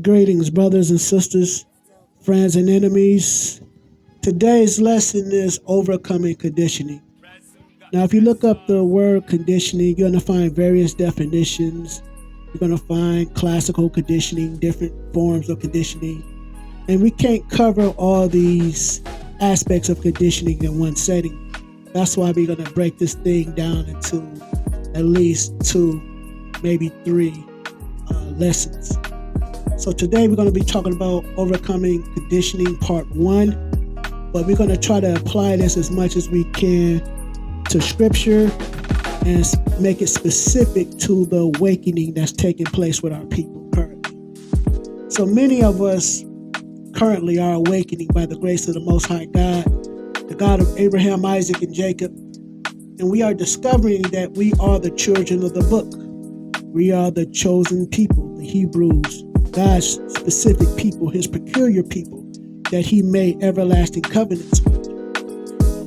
Greetings, brothers and sisters, friends and enemies. Today's lesson is overcoming conditioning. Now, if you look up the word conditioning, you're going to find various definitions. You're going to find classical conditioning, different forms of conditioning. And we can't cover all these aspects of conditioning in one setting. That's why we're going to break this thing down into at least two, maybe three lessons. So today we're going to be talking about overcoming conditioning part one, but we're going to try to apply this as much as we can to scripture and make it specific to the awakening that's taking place with our people currently. So many of us currently are awakening by the grace of the Most High God, the God of Abraham, Isaac, and Jacob, and we are discovering that we are the children of the book. We are the chosen people, the Hebrews, God's specific people, his peculiar people that he made everlasting covenants with.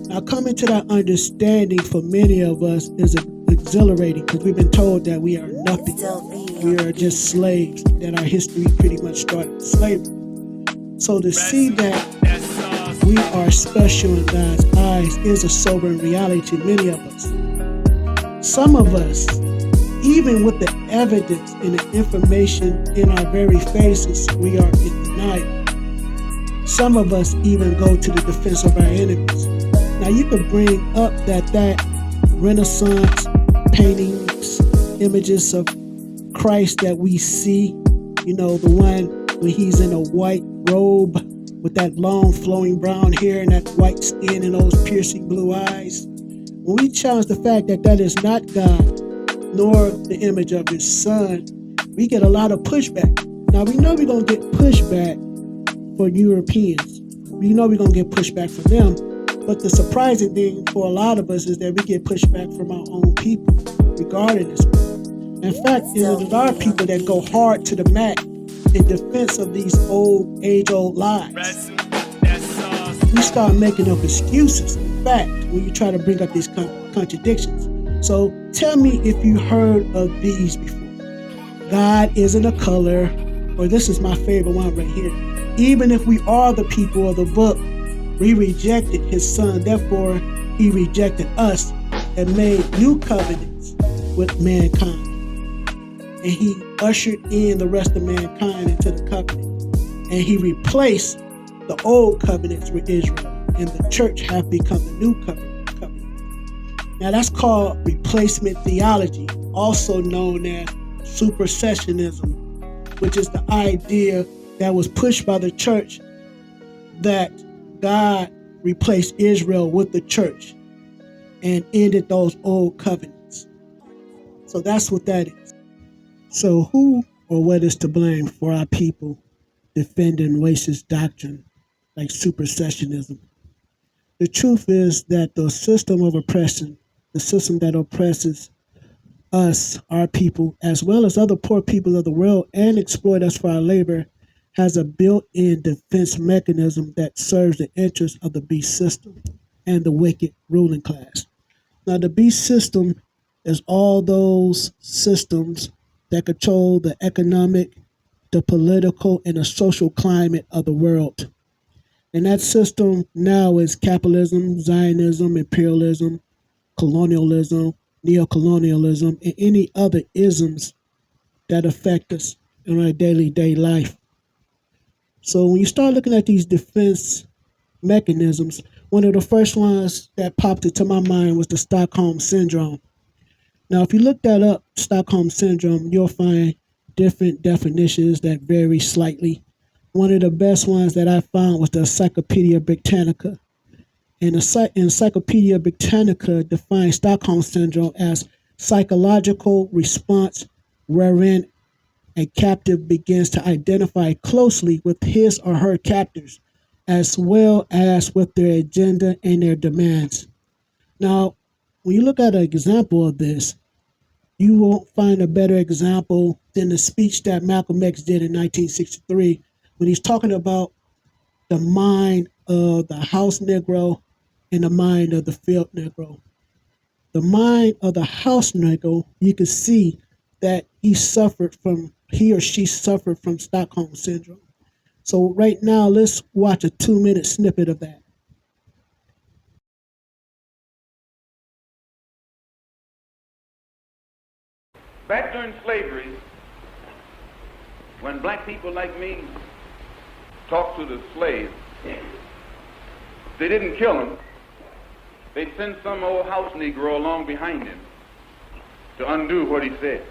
Now, coming to that understanding for many of us is exhilarating because we've been told that we are nothing. We are just slaves, that our history pretty much started with slavery. So to see that we are special in God's eyes is a sobering reality to many of us. Some of us, even with the evidence and the information in our very faces, we are in denial. Some of us even go to the defense of our enemies. Now you could bring up that Renaissance paintings, images of Christ that we see, the one when he's in a white robe with that long flowing brown hair and that white skin and those piercing blue eyes. When we challenge the fact that that is not God, nor the image of his son, we get a lot of pushback. Now we know we're going to get pushback for Europeans. We know we're going to get pushback from them. But the surprising thing for a lot of us is that we get pushback from our own people regarding this. In fact, it is our people that go hard to the mat in defense of these age-old lies. We start making up excuses, in fact, when you try to bring up these contradictions. So tell me if you heard of these before. God isn't a color, or this is my favorite one right here. Even if we are the people of the book, we rejected his son, therefore he rejected us and made new covenants with mankind. And he ushered in the rest of mankind into the covenant. And he replaced the old covenants with Israel, and the church have become the new covenant. Now that's called replacement theology, also known as supersessionism, which is the idea that was pushed by the church that God replaced Israel with the church and ended those old covenants. So that's what that is. So who or what is to blame for our people defending racist doctrine like supersessionism? The truth is that the system of oppression, the system that oppresses us, our people, as well as other poor people of the world and exploit us for our labor, has a built-in defense mechanism that serves the interests of the beast system and the wicked ruling class. Now, the beast system is all those systems that control the economic, the political, and the social climate of the world. And that system now is capitalism, Zionism, imperialism, colonialism, neocolonialism, and any other isms that affect us in our day life. So when you start looking at these defense mechanisms, one of the first ones that popped into my mind was the Stockholm Syndrome. Now, if you look that up, Stockholm Syndrome, you'll find different definitions that vary slightly. One of the best ones that I found was the Encyclopedia Britannica. And the Encyclopedia Britannica defines Stockholm Syndrome as psychological response wherein a captive begins to identify closely with his or her captors, as well as with their agenda and their demands. Now, when you look at an example of this, you won't find a better example than the speech that Malcolm X did in 1963 when he's talking about the mind of the house Negro and the mind of the field Negro. The mind of the house Negro, you can see that he suffered from he or she suffered from Stockholm Syndrome. So right now, let's watch a 2-minute snippet of that. Back during slavery, when black people like me talked to the slaves, they didn't kill him. They'd send some old house Negro along behind him to undo what he said.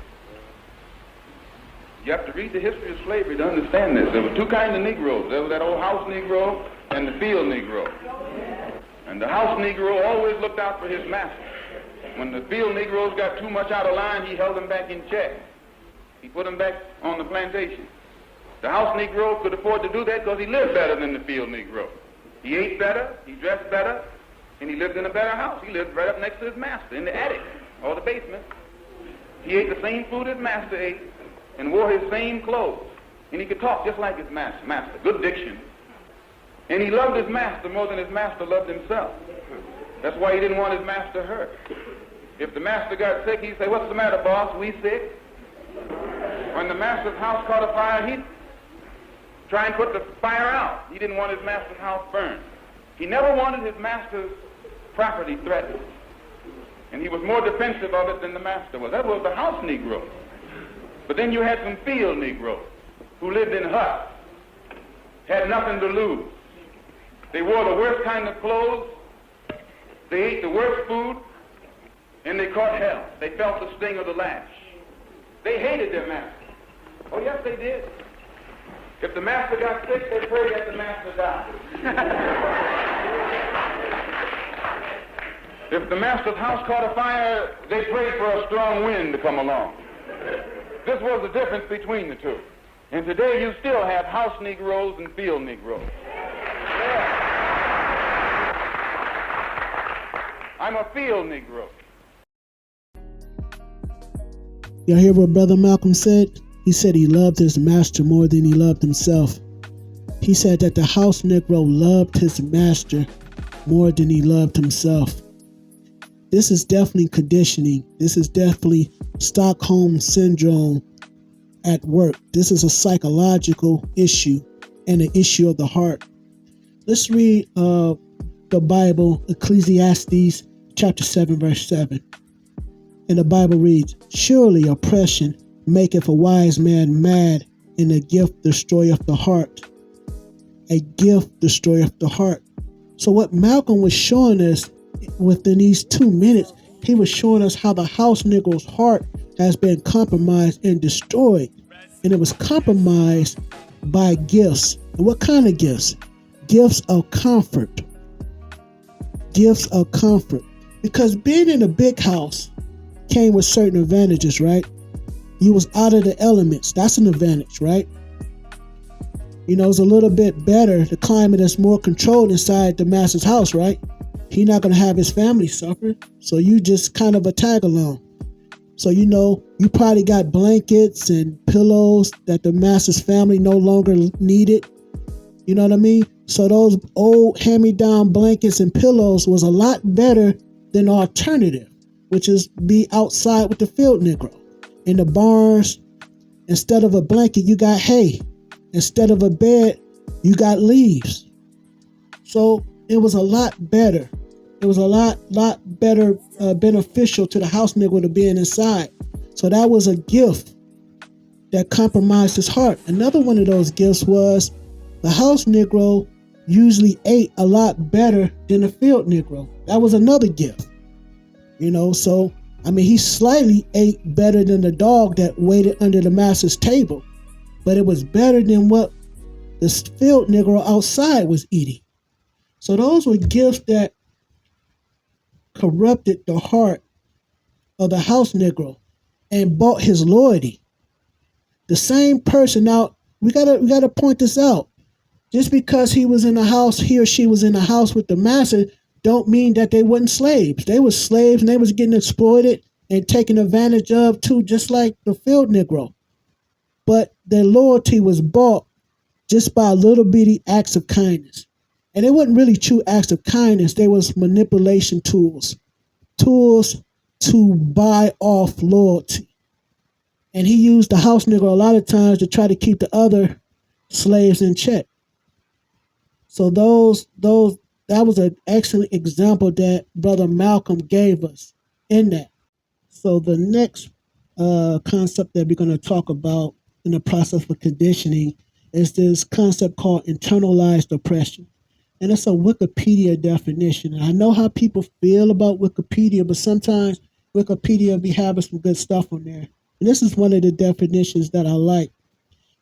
You have to read the history of slavery to understand this. There were two kinds of Negroes. There was that old house Negro and the field Negro. And the house Negro always looked out for his master. When the field Negroes got too much out of line, he held them back in check. He put them back on the plantation. The house Negro could afford to do that because he lived better than the field Negro. He ate better, he dressed better, and he lived in a better house. He lived right up next to his master in the attic or the basement. He ate the same food his master ate and wore his same clothes. And he could talk just like his master. Good diction. And he loved his master more than his master loved himself. That's why he didn't want his master hurt. If the master got sick, he'd say, "What's the matter, boss? We sick?" When the master's house caught a fire, he'd try and put the fire out. He didn't want his master's house burned. He never wanted his master's property threatened. And he was more defensive of it than the master was. That was the house Negro. But then you had some field Negroes who lived in huts, had nothing to lose. They wore the worst kind of clothes, they ate the worst food, and they caught hell. They felt the sting of the lash. They hated their master. Oh, yes, they did. If the master got sick, they prayed that the master died. If the master's house caught a fire, they prayed for a strong wind to come along. This was the difference between the two. And today you still have house Negroes and field Negroes. Yeah. I'm a field Negro. Y'all hear what Brother Malcolm said? He said he loved his master more than he loved himself. He said that the house Negro loved his master more than he loved himself. This is definitely conditioning. This is definitely Stockholm Syndrome at work. This is a psychological issue and an issue of the heart. Let's read the Bible, Ecclesiastes chapter 7, verse 7. And the Bible reads, "Surely oppression maketh a wise man mad, and a gift destroyeth the heart." A gift destroyeth the heart. So what Malcolm was showing us within these 2 minutes, he was showing us how the house Negro's heart has been compromised and destroyed. And it was compromised by gifts. And what kind of gifts? Gifts of comfort. Gifts of comfort. Because being in a big house came with certain advantages, right? You was out of the elements. That's an advantage, right? You know, it's a little bit better. The climate is more controlled inside the master's house, right? He's not going to have his family suffer. So you just kind of a tag along. So, you know, you probably got blankets and pillows that the master's family no longer needed. You know what I mean? So those old hand-me-down blankets and pillows was a lot better than the alternative, which is be outside with the field Negro. In the barns, instead of a blanket, you got hay. Instead of a bed, you got leaves. So it was a lot better. It was a lot better beneficial to the house Negro to being inside. So that was a gift that compromised his heart. Another one of those gifts was the house Negro usually ate a lot better than the field Negro. That was another gift. You know, so, I mean, he slightly ate better than the dog that waited under the master's table. But it was better than what the field Negro outside was eating. So those were gifts that corrupted the heart of the house Negro and bought his loyalty. The same person. Now we gotta point this out. Just because he was in the house, he or she was in the house with the master, don't mean that they weren't slaves. They were slaves and they was getting exploited and taken advantage of too, just like the field Negro. But their loyalty was bought just by little bitty acts of kindness. And they wasn't really true acts of kindness. They was manipulation tools to buy off loyalty. And he used the house Negro a lot of times to try to keep the other slaves in check. So that was an excellent example that Brother Malcolm gave us in that. So the next concept that we're going to talk about in the process of conditioning is this concept called internalized oppression. And it's a Wikipedia definition. And I know how people feel about Wikipedia, but sometimes Wikipedia be having some good stuff on there. And this is one of the definitions that I like.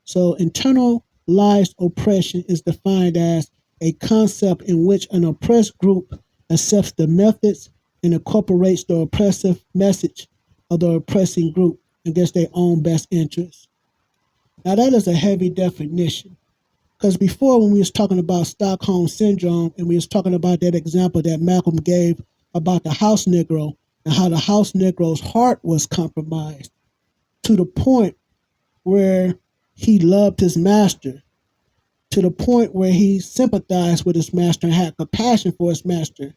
So internalized oppression is defined as a concept in which an oppressed group accepts the methods and incorporates the oppressive message of the oppressing group against their own best interests. Now that is a heavy definition. Because before, when we was talking about Stockholm Syndrome, and we was talking about that example that Malcolm gave about the house Negro and how the house Negro's heart was compromised to the point where he loved his master, to the point where he sympathized with his master and had compassion for his master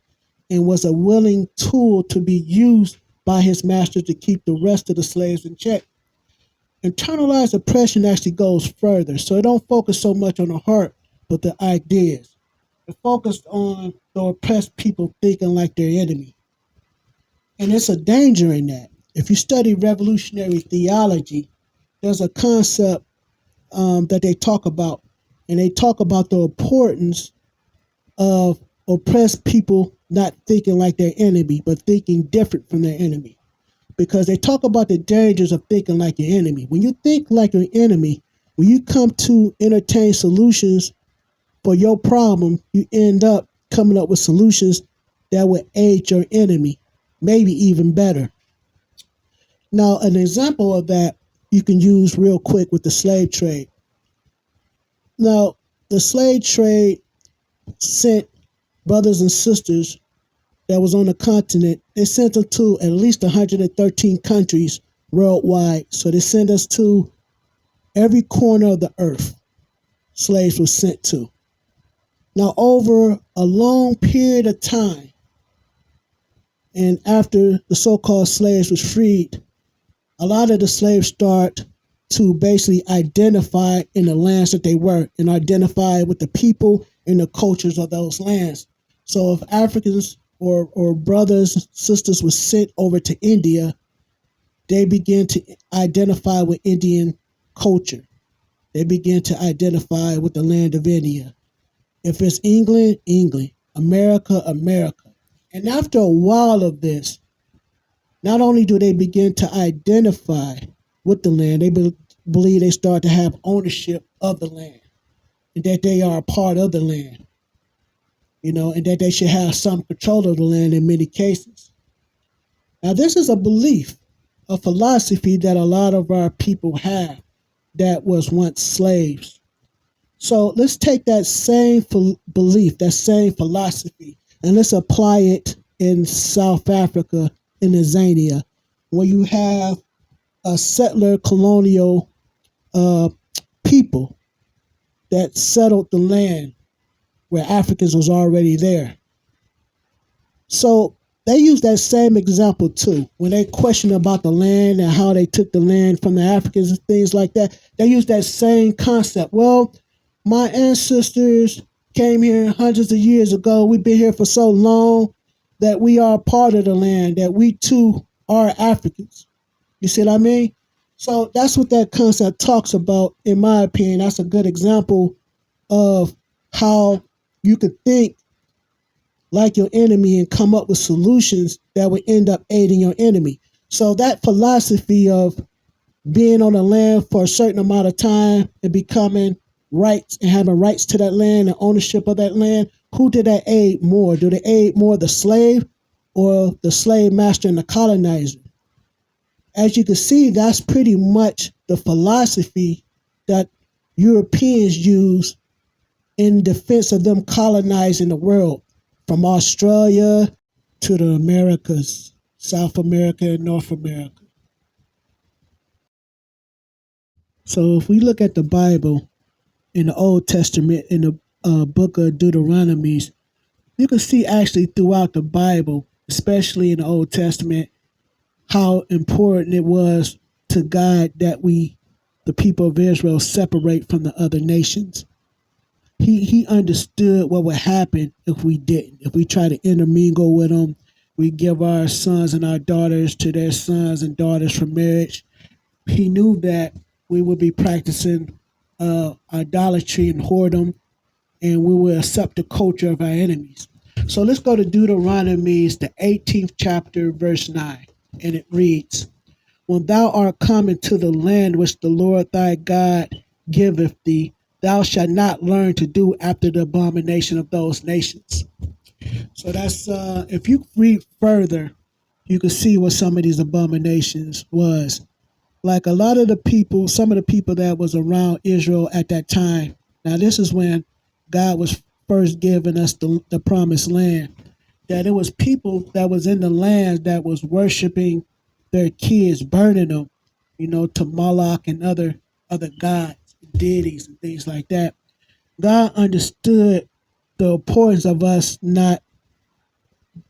and was a willing tool to be used by his master to keep the rest of the slaves in check. Internalized oppression actually goes further. So it don't focus so much on the heart, but the ideas. It focused on the oppressed people thinking like their enemy. And it's a danger in that. If you study revolutionary theology, there's a concept that they talk about. And they talk about the importance of oppressed people not thinking like their enemy, but thinking different from their enemy. Because they talk about the dangers of thinking like your enemy. When you think like your enemy, when you come to entertain solutions for your problem, you end up coming up with solutions that would aid your enemy, maybe even better. Now, an example of that you can use real quick with the slave trade. Now, the slave trade sent brothers and sisters that was on the continent. They sent them to at least 113 countries worldwide. So they sent us to every corner of the earth. Slaves were sent to. Now, over a long period of time, and after the so-called slaves was freed, a lot of the slaves start to basically identify in the lands that they were and identify with the people and the cultures of those lands. So if Africans or brothers, sisters were sent over to India, they begin to identify with Indian culture. They begin to identify with the land of India. If it's England, England. America, America. And after a while of this, not only do they begin to identify with the land, they believe they start to have ownership of the land and that they are a part of the land. And that they should have some control of the land in many cases. Now, this is a belief, a philosophy that a lot of our people have that was once slaves. So let's take that same belief, that same philosophy, and let's apply it in South Africa, in Tanzania, where you have a settler colonial people that settled the land where Africans was already there. So they use that same example too. When they question about the land and how they took the land from the Africans and things like that, they use that same concept. Well, my ancestors came here hundreds of years ago. We've been here for so long that we are part of the land, that we too are Africans. You see what I mean? So that's what that concept talks about, in my opinion. That's a good example of how you could think like your enemy and come up with solutions that would end up aiding your enemy. So that philosophy of being on the land for a certain amount of time and becoming rights and having rights to that land and ownership of that land, who did that aid more? Do they aid more the slave or the slave master and the colonizer? As you can see, that's pretty much the philosophy that Europeans use in defense of them colonizing the world, from Australia to the Americas, South America and North America. So if we look at the Bible in the Old Testament, in the book of Deuteronomy, you can see actually throughout the Bible, especially in the Old Testament, how important it was to God that we, the people of Israel, separate from the other nations. He understood what would happen if we didn't. If we try to intermingle with them, we give our sons and our daughters to their sons and daughters for marriage. He knew that we would be practicing idolatry and whoredom, and we will accept the culture of our enemies. So let's go to Deuteronomy, the 18th chapter, verse 9, and it reads, When thou art come into the land which the Lord thy God giveth thee, thou shalt not learn to do after the abomination of those nations. So that's, if you read further, you can see what some of these abominations was. Like a lot of the people, some of the people that was around Israel at that time. Now this is when God was first giving us the promised land. That it was people that was in the land that was worshiping their kids, burning them, to Moloch and other gods, deities and things like that. God understood the importance of us not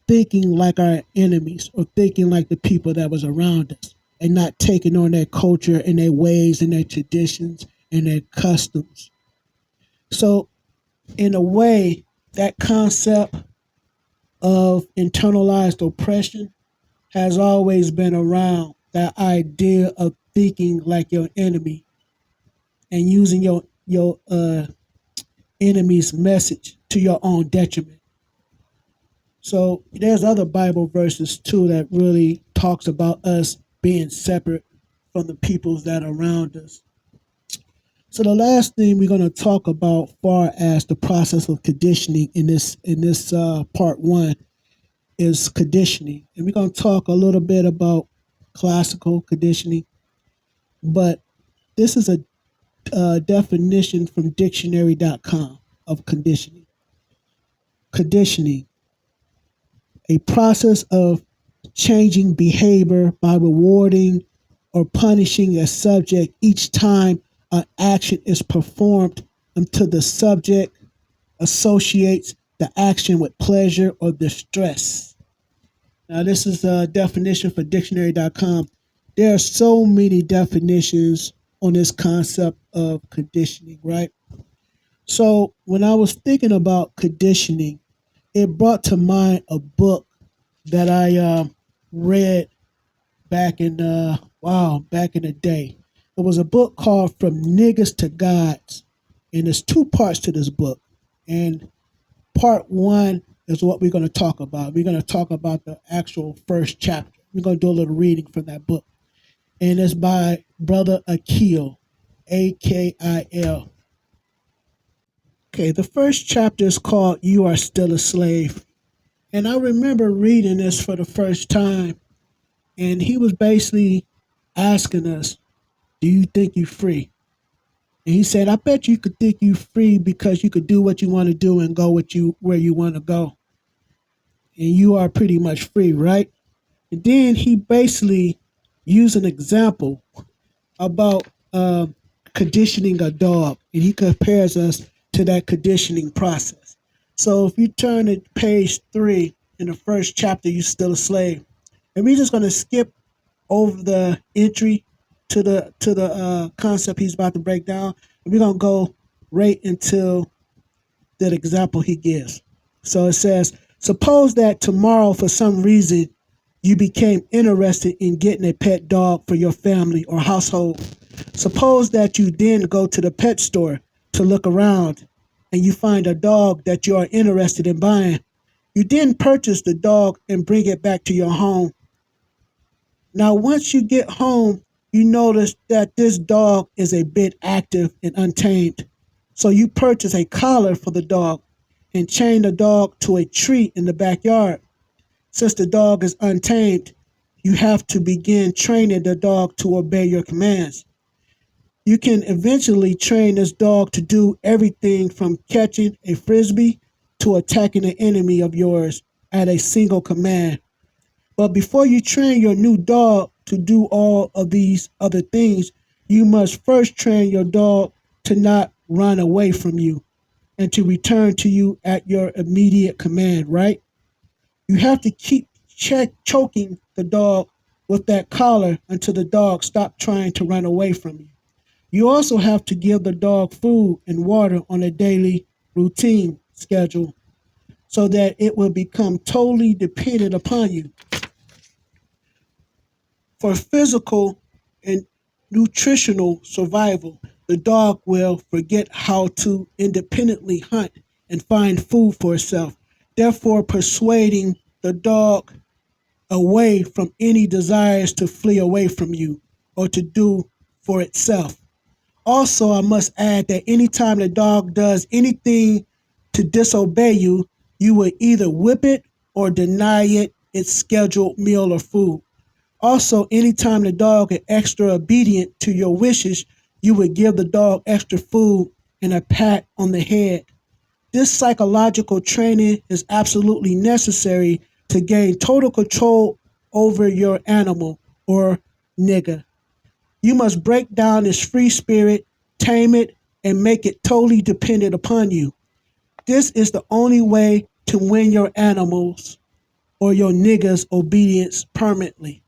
thinking like our enemies or thinking like the people that was around us and not taking on their culture and their ways and their traditions and their customs. So in a way, that concept of internalized oppression has always been around, that idea of thinking like your enemy and using your enemy's message to your own detriment. So there's other Bible verses too that really talks about us being separate from the peoples that are around us. So the last thing we're going to talk about, far as the process of conditioning in this part one, is conditioning, and we're going to talk a little bit about classical conditioning. But this is a definition from dictionary.com of conditioning. Conditioning, a process of changing behavior by rewarding or punishing a subject each time an action is performed until the subject associates the action with pleasure or distress. Now, this is a definition for dictionary.com. There are so many definitions on this concept of conditioning, right? So when I was thinking about conditioning, it brought to mind a book that I read back in the day. It was a book called From Niggas to Gods, and there's two parts to this book. And part one is what we're going to talk about. We're going to talk about the actual first chapter. We're going to do a little reading from that book, and it's by Brother Akil, Akil. Okay, the first chapter is called "You Are Still a Slave," and I remember reading this for the first time, and he was basically asking us, do you think you're free? And he said, I bet you could think you're free because you could do what you want to do and go where you want to go. And you are pretty much free, right? And then he basically used an example about conditioning a dog, and he compares us to that conditioning process. So if you turn to page 3 in the first chapter, You're Still a Slave. And we're just going to skip over the entry to the concept he's about to break down. And we're going to go right into that example he gives. So it says, suppose that tomorrow, for some reason, you became interested in getting a pet dog for your family or household. Suppose that you then go to the pet store to look around and you find a dog that you are interested in buying. You then purchase the dog and bring it back to your home. Now, once you get home, you notice that this dog is a bit active and untamed. So you purchase a collar for the dog and chain the dog to a tree in the backyard. Since the dog is untamed, you have to begin training the dog to obey your commands. You can eventually train this dog to do everything from catching a frisbee to attacking an enemy of yours at a single command. But before you train your new dog to do all of these other things, you must first train your dog to not run away from you and to return to you at your immediate command, right? You have to keep choking the dog with that collar until the dog stops trying to run away from you. You also have to give the dog food and water on a daily routine schedule so that it will become totally dependent upon you. For physical and nutritional survival, the dog will forget how to independently hunt and find food for itself, therefore persuading the dog away from any desires to flee away from you or to do for itself. Also, I must add that anytime the dog does anything to disobey you, you will either whip it or deny it its scheduled meal or food. Also, anytime the dog is extra obedient to your wishes, you would give the dog extra food and a pat on the head. This psychological training is absolutely necessary to gain total control over your animal or nigger. You must break down its free spirit, tame it, and make it totally dependent upon you. This is the only way to win your animals or your nigger's obedience permanently.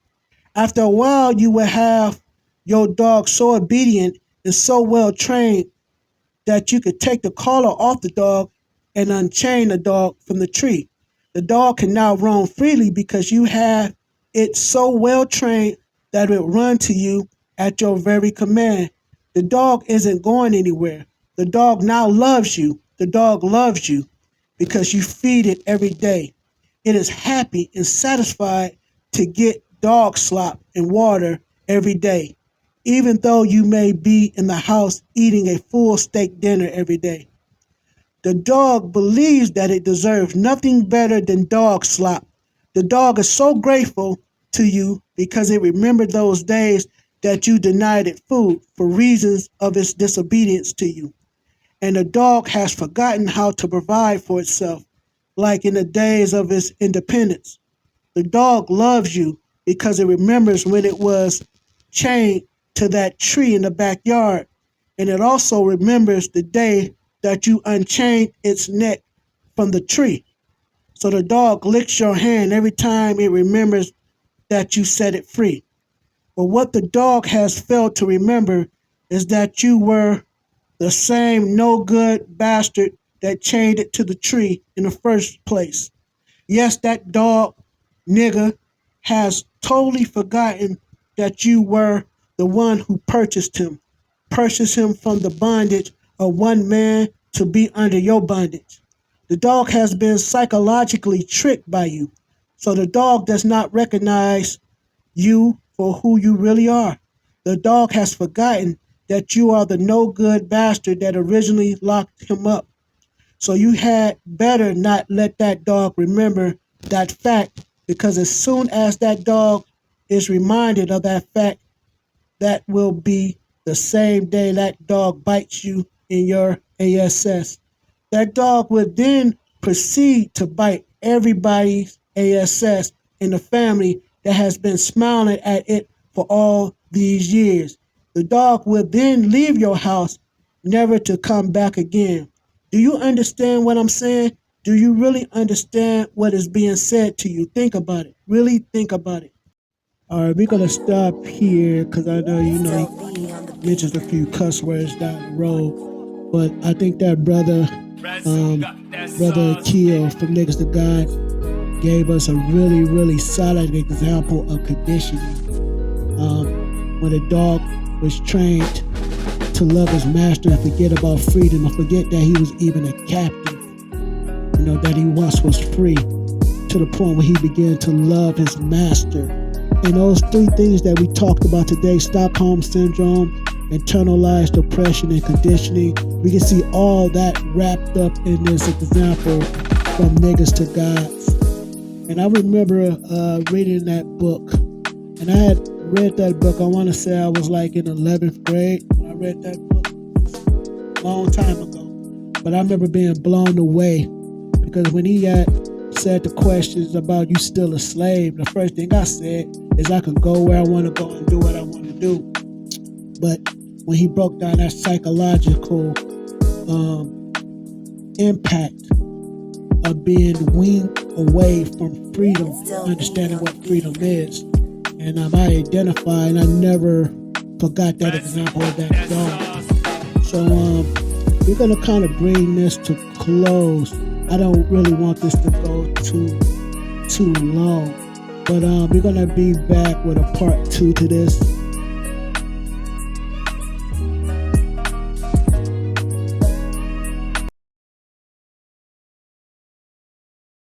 After a while, you will have your dog so obedient and so well trained that you could take the collar off the dog and unchain the dog from the tree. The dog can now roam freely because you have it so well trained that it will run to you at your very command. The dog isn't going anywhere. The dog now loves you. The dog loves you because you feed it every day. It is happy and satisfied to get dog slop and water every day, even though you may be in the house eating a full steak dinner every day. The dog believes that it deserves nothing better than dog slop. The dog is so grateful to you because it remembered those days that you denied it food for reasons of its disobedience to you. And the dog has forgotten how to provide for itself, like in the days of its independence. The dog loves you because it remembers when it was chained to that tree in the backyard. And it also remembers the day that you unchained its neck from the tree. So the dog licks your hand every time it remembers that you set it free. But what the dog has failed to remember is that you were the same no good bastard that chained it to the tree in the first place. Yes, that dog nigger has totally forgotten that you were the one who purchased him from the bondage of one man to be under your bondage. The dog has been psychologically tricked by you, so the dog does not recognize you for who you really are. The dog has forgotten that you are the no good bastard that originally locked him up. So you had better not let that dog remember that fact, because as soon as that dog is reminded of that fact, that will be the same day that dog bites you in your ASS. That dog will then proceed to bite everybody's ASS in the family that has been smiling at it for all these years. The dog will then leave your house, never to come back again. Do you understand what I'm saying? Do you really understand what is being said to you? Think about it. Really think about it. All right, we're going to stop here because I know, he mentions a few cuss words down the road. But I think that brother Akil from Niggas to God gave us a really, really solid example of conditioning. When a dog was trained to love his master and forget about freedom and forget that he was even a captive, that he once was free, to the point where he began to love his master. And those three things that we talked about today, Stockholm Syndrome, internalized oppression and conditioning, we can see all that wrapped up in this example from Niggas to Gods. And I remember reading that book, and I had read that book, I want to say I was like in 11th grade. I read that book a long time ago. But I remember being blown away because when he said the questions about you still a slave, the first thing I said is I can go where I want to go and do what I want to do. But when he broke down that psychological impact of being weaned away from freedom, understanding what freedom is, And I identify, and I never forgot that example of that dog. So we're gonna kind of bring this to close. I don't really want this to go too long, but we're gonna be back with a part 2 to this.